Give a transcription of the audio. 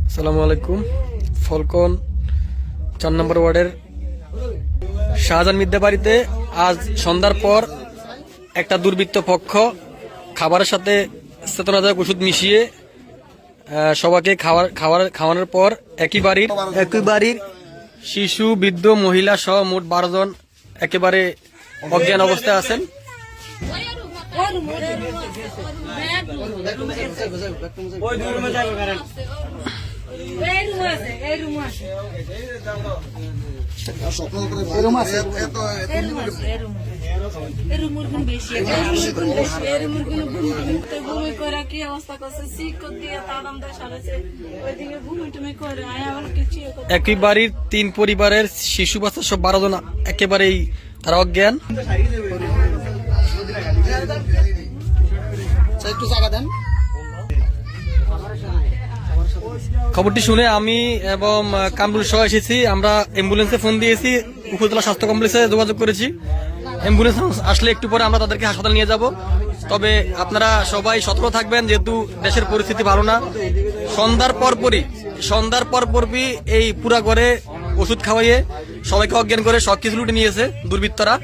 আসসালামু আলাইকুম। ফলকন 4 নম্বর ওয়ার্ডের শাহজাহান মিদ্যা বাড়িতে আজ সন্ধ্যার পর একটা দুর্বৃত্ত পক্ষ খাবারের সাথে চেতনাদায়ক ওষুধ মিশিয়ে সবাইকে খাওয়ানোর পর একই বাড়ির শিশু, বৃদ্ধ, মহিলা সহ মোট 12 জন একেবারে অজ্ঞান অবস্থায় আছেন। একই বাড়ির 3 পরিবারের শিশু বাচ্চা সব 12 জন একেবারেই তারা অজ্ঞান। খবরটি শুনে আমি এবং কামরুল সহ এসেছি। আমরা অ্যাম্বুলেন্সে ফোন দিয়েছি, উপজেলা স্বাস্থ্য কমপ্লেক্সে যোগাযোগ করেছি। অ্যাম্বুলেন্স আসলে একটু পরে আমরা তাদেরকে হাসপাতালে নিয়ে যাব। তবে আপনারা সবাই সতর্ক থাকবেন, যেহেতু দেশের পরিস্থিতি ভালো না। সন্ধ্যার পরপরই এই পুরা ঘরে ওষুধ খাওয়াইয়ে সবাইকে অজ্ঞান করে সবকিছু লুটে নিয়েছে দুর্বৃত্তরা।